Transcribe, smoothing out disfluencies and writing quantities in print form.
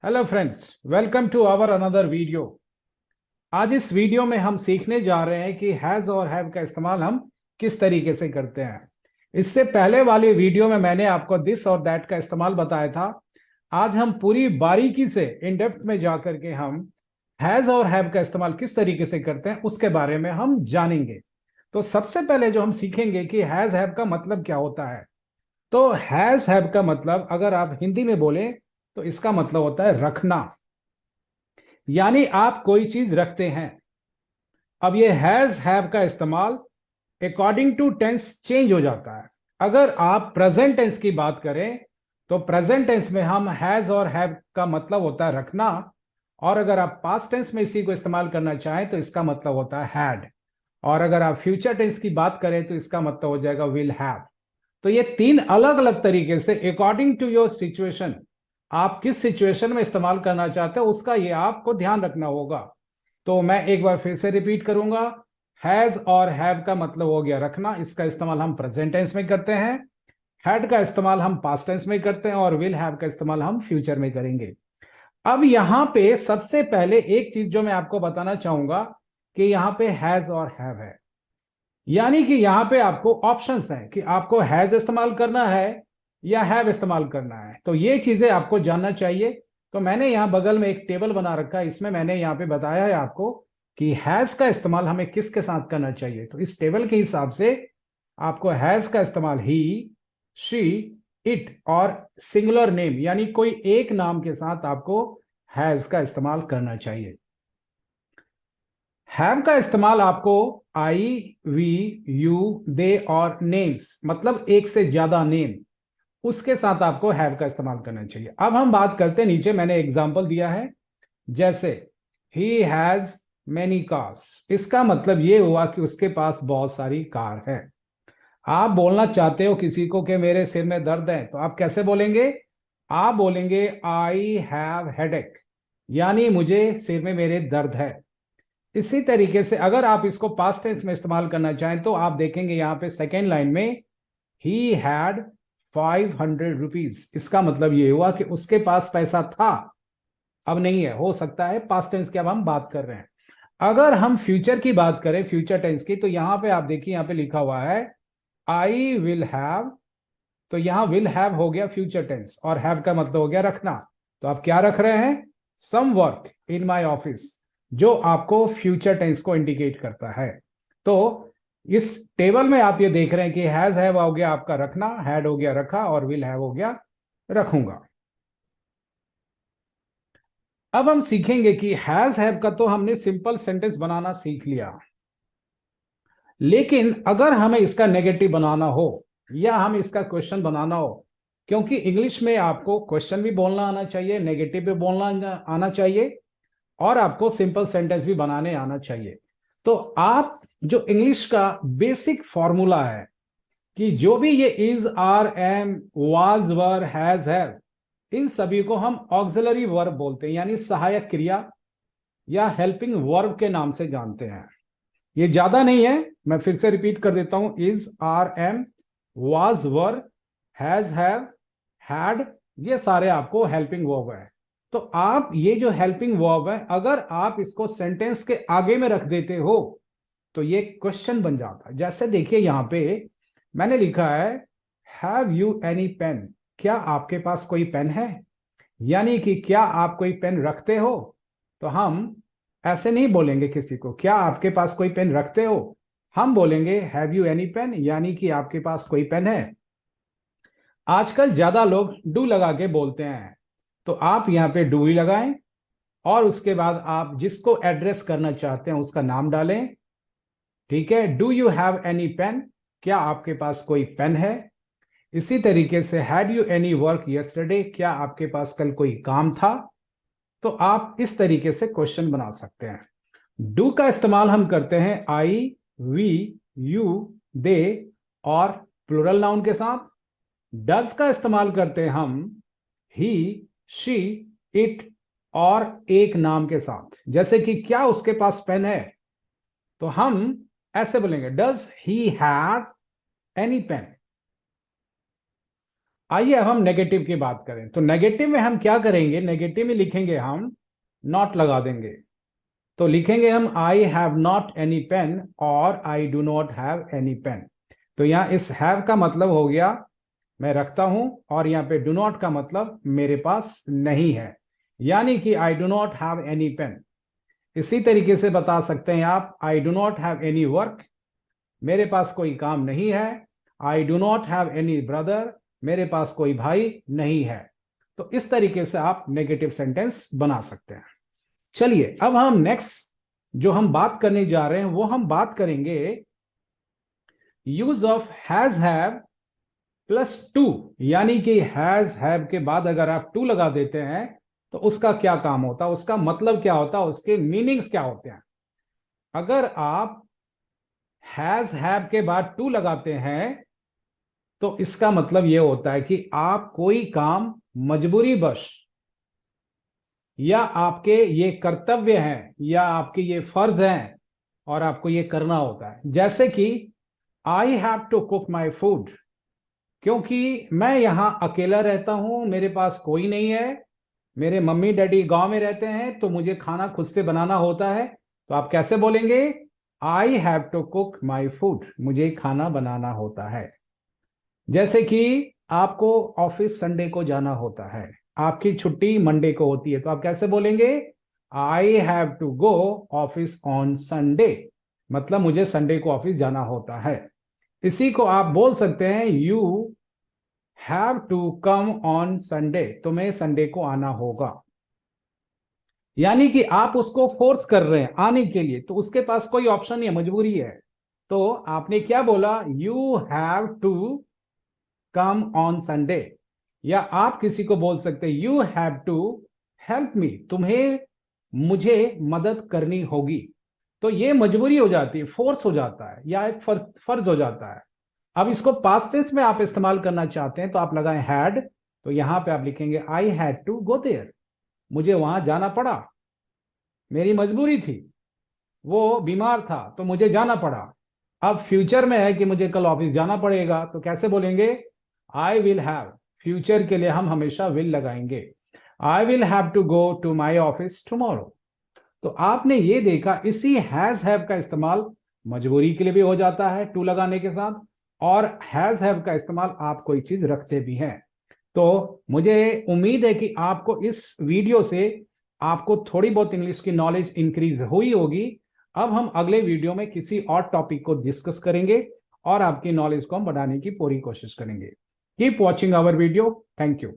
Hello friends, welcome to our another video. आज इस video में हम सीखने जा रहे हैं कि हैज और हैव का इस्तेमाल हम किस तरीके से करते हैं। इससे पहले वाली वीडियो में मैंने आपको दिस और दैट का इस्तेमाल बताया था। आज हम पूरी बारीकी से इन डेप्थ में जाकर के हम हैज और हैव का इस्तेमाल किस तरीके से करते हैं उसके बारे में हम जानेंगे। तो सबसे पहले जो हम सीखेंगे कि हैज हैव का मतलब क्या होता है। तो हैज हैव का मतलब अगर आप हिंदी में बोले तो इसका मतलब होता है रखना, यानी आप कोई चीज रखते हैं। अब ये हैज हैव का इस्तेमाल अकॉर्डिंग टू टेंस चेंज हो जाता है। अगर आप प्रेजेंट टेंस की बात करें तो प्रेजेंट टेंस में हम हैज और हैव का मतलब होता है रखना, और अगर आप पास्ट टेंस में इसी को इस्तेमाल करना चाहें तो इसका मतलब होता है हैड, और अगर आप फ्यूचर टेंस की बात करें तो इसका मतलब हो जाएगा विल हैव। तो ये तीन अलग अलग तरीके से अकॉर्डिंग टू योर सिचुएशन, आप किस सिचुएशन में इस्तेमाल करना चाहते हो उसका ये आपको ध्यान रखना होगा। तो मैं एक बार फिर से रिपीट करूंगा। हैज और हैव का मतलब हो गया रखना, इसका इस्तेमाल हम प्रेजेंट टेंस में करते हैं। हैड का इस्तेमाल हम पास्ट टेंस में करते हैं और विल हैव का इस्तेमाल हम फ्यूचर में करेंगे। अब यहां पे सबसे पहले एक चीज जो मैं आपको बताना चाहूंगा कि यहां पे हैज और हैव है, यानी कि यहां पे आपको ऑप्शंस हैं कि आपको हैज इस्तेमाल करना है या हैव इस्तेमाल करना है। तो ये चीजें आपको जानना चाहिए। तो मैंने यहां बगल में एक टेबल बना रखा है, इसमें मैंने यहां पे बताया है आपको कि हैज का इस्तेमाल हमें किसके साथ करना चाहिए। तो इस टेबल के हिसाब से आपको हैज का इस्तेमाल ही, शी, इट और सिंगुलर नेम यानी कोई एक नाम के साथ आपको हैज का इस्तेमाल करना चाहिए। हैव का इस्तेमाल आपको आई, वी, यू, दे और नेम्स मतलब एक से ज्यादा नेम, उसके साथ आपको हैव का इस्तेमाल करना चाहिए। अब हम बात करते हैं, नीचे मैंने एग्जांपल दिया है, जैसे ही हैज मैनी कार्स, इसका मतलब ये हुआ कि उसके पास बहुत सारी कार है। आप बोलना चाहते हो किसी को कि मेरे सिर में दर्द है, तो आप कैसे बोलेंगे? आप बोलेंगे आई हैव हेडेक, यानी मुझे सिर में मेरे दर्द है। इसी तरीके से अगर आप इसको पास्ट टेंस में इस्तेमाल करना चाहें तो आप देखेंगे यहां पे सेकेंड लाइन में ही हैड 500 रुपीज, इसका मतलब ये हुआ कि उसके पास पैसा था, अब नहीं है, हो सकता है पास्ट टेंस की अब हम बात कर रहे हैं। अगर हम फ्यूचर की बात करें, फ्यूचर टेंस की, तो यहां पे आप देखिए यहां पे लिखा हुआ है आई विल हैव, तो यहां विल हैव हो गया फ्यूचर टेंस और हैव का मतलब हो गया रखना। तो आप क्या रख रहे हैं? Some work in my office, जो आपको फ्यूचर टेंस को इंडिकेट करता है। तो इस टेबल में आप ये देख रहे हैं कि हैज हैव हो गया आपका रखना, हैड हो गया रखा, और विल हैव हो गया रखूंगा। अब हम सीखेंगे कि हैज हैव का तो हमने सिंपल सेंटेंस बनाना सीख लिया, लेकिन अगर हमें इसका नेगेटिव बनाना हो या हम इसका क्वेश्चन बनाना हो, क्योंकि इंग्लिश में आपको क्वेश्चन भी बोलना आना चाहिए, नेगेटिव भी बोलना आना चाहिए, और आपको सिंपल सेंटेंस भी बनाने आना चाहिए। तो आप जो इंग्लिश का बेसिक फॉर्मूला है कि जो भी ये is, are, am, was, were, has, have, इन सभी को हम ऑक्सिलरी वर्ब बोलते हैं, यानी सहायक क्रिया या हेल्पिंग वर्ब के नाम से जानते हैं। ये ज्यादा नहीं है, मैं फिर से रिपीट कर देता हूं, is, are, am, was, were, has, have, had, ये सारे आपको हेल्पिंग वर्ब है। तो आप ये जो हेल्पिंग वर्ब है, अगर आप इसको सेंटेंस के आगे में रख देते हो तो ये क्वेश्चन बन जाता है। जैसे देखिए यहां पे मैंने लिखा है हैव यू एनी पेन, क्या आपके पास कोई पेन है, यानी कि क्या आप कोई पेन रखते हो। तो हम ऐसे नहीं बोलेंगे किसी को क्या आपके पास कोई पेन रखते हो, हम बोलेंगे हैव यू एनी पेन, यानी कि आपके पास कोई पेन है। आजकल ज्यादा लोग डू लगा के बोलते हैं, तो आप यहाँ पे डू ही लगाएं, और उसके बाद आप जिसको एड्रेस करना चाहते हैं उसका नाम डालें। ठीक है, do you have any pen, क्या आपके पास कोई पेन है। इसी तरीके से had you any work yesterday, क्या आपके पास कल कोई काम था। तो आप इस तरीके से क्वेश्चन बना सकते हैं। डू का इस्तेमाल हम करते हैं आई, वी, यू, दे और प्लूरल नाउन के साथ। डज का इस्तेमाल करते हैं हम ही, शी, इट और एक नाम के साथ। जैसे कि क्या उसके पास पेन है, तो हम ऐसे बोलेंगे does he have any pen. आइए अब हम नेगेटिव की बात करें। तो नेगेटिव में हम क्या करेंगे, नेगेटिव में लिखेंगे हम नॉट लगा देंगे। तो लिखेंगे हम I have not any pen और I do not have any pen. तो यहां इस हैव का मतलब हो गया मैं रखता हूं, और यहां पे डू नॉट का मतलब मेरे पास नहीं है, यानी कि I do not have any pen. इसी तरीके से बता सकते हैं आप, I do not have any work, मेरे पास कोई काम नहीं है। I do not have any brother, मेरे पास कोई भाई नहीं है। तो इस तरीके से आप नेगेटिव सेंटेंस बना सकते हैं। चलिए अब हम नेक्स्ट जो हम बात करने जा रहे हैं वो हम बात करेंगे use of has have plus two. यानी कि हैज हैव के बाद अगर आप टू लगा देते हैं तो उसका क्या काम होता है, उसका मतलब क्या होता है, उसके मीनिंग्स क्या होते हैं। अगर आप हैज हैव के बाद टू लगाते हैं तो इसका मतलब यह होता है कि आप कोई काम मजबूरी वश या आपके ये कर्तव्य हैं या आपके ये फर्ज हैं और आपको ये करना होता है। जैसे कि I have to cook my food, क्योंकि मैं यहां अकेला रहता हूं, मेरे पास कोई नहीं है, मेरे मम्मी डैडी गांव में रहते हैं, तो मुझे खाना खुद से बनाना होता है। तो आप कैसे बोलेंगे, I have to cook my food, मुझे खाना बनाना होता है। जैसे कि आपको ऑफिस संडे को जाना होता है, आपकी छुट्टी मंडे को होती है, तो आप कैसे बोलेंगे, I have to go office on Sunday, मतलब मुझे संडे को ऑफिस जाना होता है। इसी को आप बोल सकते हैं you have to come on Sunday, तुम्हें संडे को आना होगा। यानी कि आप उसको फोर्स कर रहे हैं आने के लिए, तो उसके पास कोई ऑप्शन नहीं है, मजबूरी है। तो आपने क्या बोला, you have to come on Sunday. या आप किसी को बोल सकते हैं you have to help me, तुम्हें मुझे मदद करनी होगी। तो ये मजबूरी हो जाती है, फोर्स हो जाता है, या एक फर्ज हो जाता है। अब इसको पास्ट टेंस में आप इस्तेमाल करना चाहते हैं तो आप लगाएं हैड, तो यहां पे आप लिखेंगे I had to go there, मुझे वहां जाना पड़ा, मेरी मजबूरी थी, वो बीमार था तो मुझे जाना पड़ा। अब फ्यूचर में है कि मुझे कल ऑफिस जाना पड़ेगा, तो कैसे बोलेंगे, आई विल हैव, फ्यूचर के लिए हम हमेशा विल लगाएंगे, I will have to go to my office tomorrow. तो आपने ये देखा, इसी हैज हैव का इस्तेमाल मजबूरी के लिए भी हो जाता है टू लगाने के साथ, और हैज हैव का इस्तेमाल आप कोई चीज रखते भी हैं। तो मुझे उम्मीद है कि आपको इस वीडियो से आपको थोड़ी बहुत इंग्लिश की नॉलेज इंक्रीज हुई होगी। अब हम अगले वीडियो में किसी और टॉपिक को डिस्कस करेंगे और आपकी नॉलेज को हम बढ़ाने की पूरी कोशिश करेंगे। Keep watching our video. Thank you.